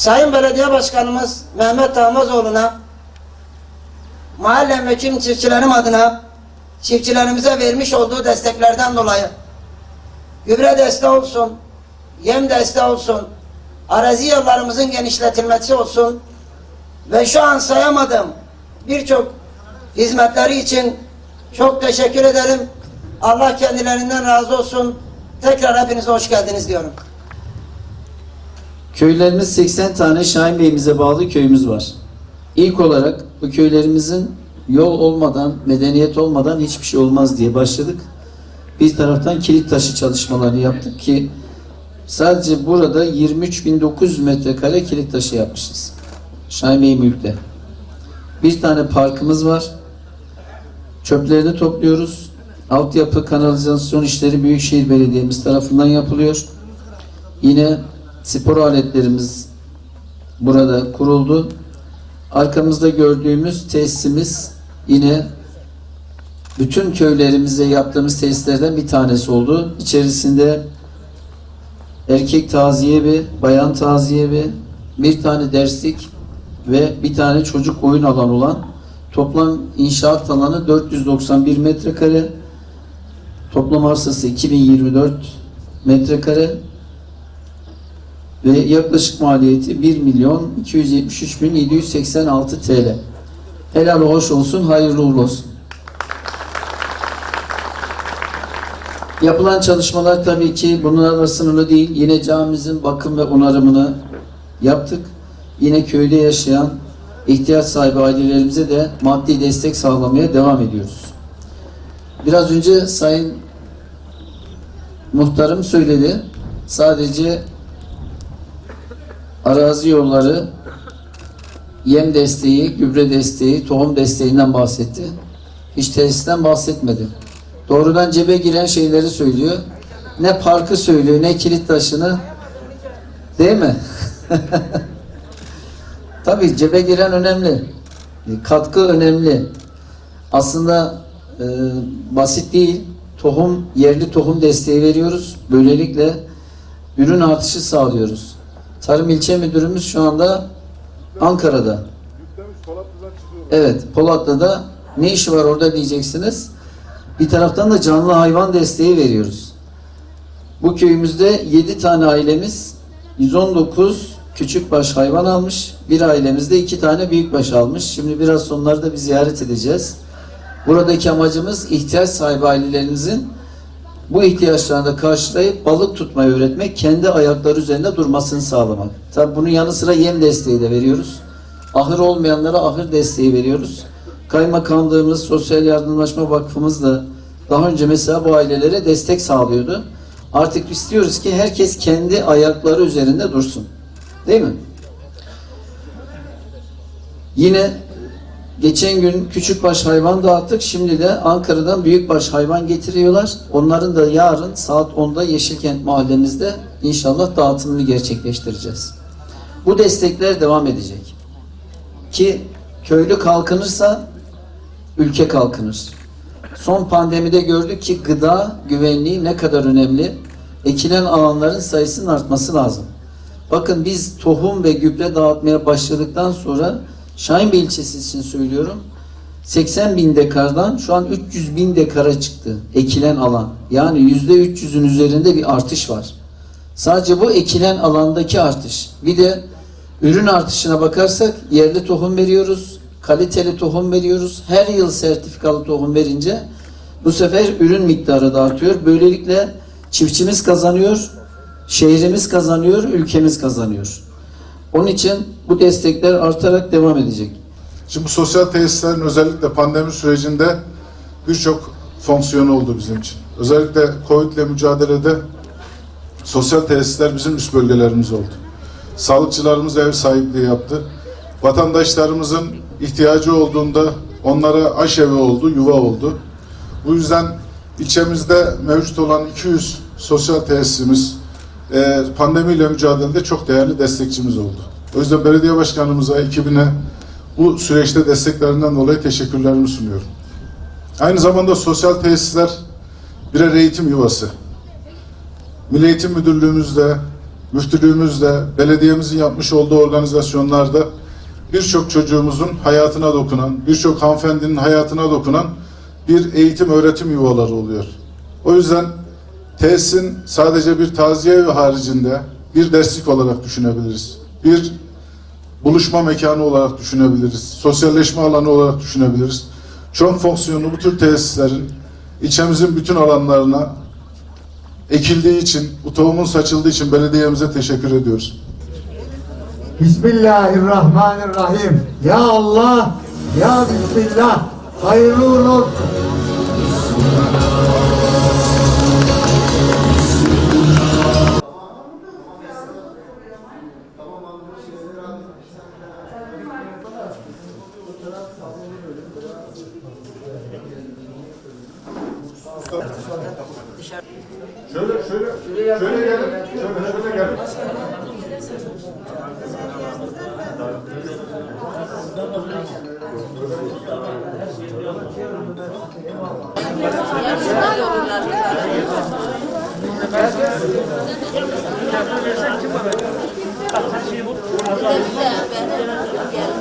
Sayın Belediye Başkanımız Mehmet Tamazoğlu'na mahalle ve tüm çiftçilerim adına çiftçilerimize vermiş olduğu desteklerden dolayı gübre desteği olsun, yem desteği olsun, arazi yollarımızın genişletilmesi olsun ve şu an sayamadığım birçok hizmetleri için çok teşekkür ederim. Allah kendilerinden razı olsun. Tekrar hepinize hoş geldiniz diyorum. Köylerimiz 80 tane Şahin Bey'imize bağlı köyümüz var. İlk olarak bu köylerimizin yol olmadan, medeniyet olmadan hiçbir şey olmaz diye başladık. Bir taraftan kilit taşı çalışmalarını yaptık ki sadece burada 23.900 metrekare kilit taşı yapmışız. Şahin Bey mülkte. Bir tane parkımız var. Çöplerini topluyoruz. Altyapı, kanalizasyon işleri Büyükşehir Belediye'miz tarafından yapılıyor. Yine spor aletlerimiz burada kuruldu. Arkamızda gördüğümüz tesisimiz yine bütün köylerimize yaptığımız tesislerden bir tanesi oldu. İçerisinde erkek taziye evi, bayan taziye evi, bir tane derslik ve bir tane çocuk oyun alanı olan toplam inşaat alanı 491 metrekare, toplam arsası 2024 metrekare ve yaklaşık maliyeti 1.273.786 TL. Helal hoş olsun, hayırlı uğurlu olsun. Yapılan çalışmalar tabii ki bunlarla sınırlı değil. Yine camimizin bakım ve onarımını yaptık. Yine köyde yaşayan ihtiyaç sahibi ailelerimize de maddi destek sağlamaya devam ediyoruz. Biraz önce Sayın Muhtarım söyledi. Sadece arazi yolları, yem desteği, gübre desteği, tohum desteğinden bahsetti. Hiç tesisten bahsetmedi. Doğrudan cebe giren şeyleri söylüyor. Ne parkı söylüyor, ne kilit taşını. Değil mi? Tabii cebe giren önemli. Katkı önemli. Aslında basit değil. Tohum, yerli tohum desteği veriyoruz. Böylelikle ürün artışı sağlıyoruz. Tarım İlçe Müdürümüz şu anda Ankara'da. Evet, Polatlı'da. Ne işi var orada diyeceksiniz. Bir taraftan da canlı hayvan desteği veriyoruz. Bu köyümüzde 7 tane ailemiz 119 küçükbaş hayvan almış. Bir ailemizde 2 tane büyükbaş almış. Şimdi biraz sonları da bir ziyaret edeceğiz. Buradaki amacımız ihtiyaç sahibi ailelerimizin bu ihtiyaçlarını da karşılayıp balık tutmayı öğretmek, kendi ayakları üzerinde durmasını sağlamak. Tabii bunun yanı sıra yem desteği de veriyoruz. Ahır olmayanlara ahır desteği veriyoruz. Kaymakamlığımız, Sosyal Yardımlaşma Vakfımız da daha önce mesela bu ailelere destek sağlıyordu. Artık istiyoruz ki herkes kendi ayakları üzerinde dursun. Değil mi? Yine geçen gün küçükbaş hayvan dağıttık. Şimdi de Ankara'dan büyükbaş hayvan getiriyorlar. Onların da yarın saat 10'da Yeşilkent mahallemizde inşallah dağıtımını gerçekleştireceğiz. Bu destekler devam edecek. Ki köylü kalkınırsa ülke kalkınır. Son pandemide gördük ki gıda güvenliği ne kadar önemli. Ekilen alanların sayısının artması lazım. Bakın biz tohum ve gübre dağıtmaya başladıktan sonra Şahinbey ilçesi için söylüyorum, 80.000 dekardan şu an 300.000 dekara çıktı ekilen alan. Yani %300'ün üzerinde bir artış var. Sadece bu ekilen alandaki artış. Bir de ürün artışına bakarsak yerli tohum veriyoruz, kaliteli tohum veriyoruz. Her yıl sertifikalı tohum verince bu sefer ürün miktarı da artıyor. Böylelikle çiftçimiz kazanıyor, şehrimiz kazanıyor, ülkemiz kazanıyor. Onun için bu destekler artarak devam edecek. Şimdi bu sosyal tesislerin özellikle pandemi sürecinde birçok fonksiyonu oldu bizim için. Özellikle Covid ile mücadelede sosyal tesisler bizim üst bölgelerimiz oldu. Sağlıkçılarımız ev sahipliği yaptı. vatandaşlarımızın ihtiyacı olduğunda onlara aşevi oldu, yuva oldu. Bu yüzden ilçemizde mevcut olan 200 sosyal tesisimiz pandemiyle mücadelede çok değerli destekçimiz oldu. O yüzden belediye başkanımıza, ekibine bu süreçte desteklerinden dolayı teşekkürlerimi sunuyorum. Aynı zamanda sosyal tesisler birer eğitim yuvası. Milli Eğitim Müdürlüğümüzde, müftülüğümüzde, belediyemizin yapmış olduğu organizasyonlarda birçok çocuğumuzun hayatına dokunan, birçok hanımefendinin hayatına dokunan bir eğitim öğretim yuvaları oluyor. O yüzden tesisin sadece bir taziye evi haricinde bir derslik olarak düşünebiliriz. Bir buluşma mekanı olarak düşünebiliriz. Sosyalleşme alanı olarak düşünebiliriz. Çok fonksiyonlu bu tür tesislerin ilçemizin bütün alanlarına ekildiği için, bu tohumun saçıldığı için belediyemize teşekkür ediyoruz. Bismillahirrahmanirrahim. Ya Allah, ya Bismillah. Hayırlı uğurlu olsun. Şöyle gelin. Şöyle gelin. Ben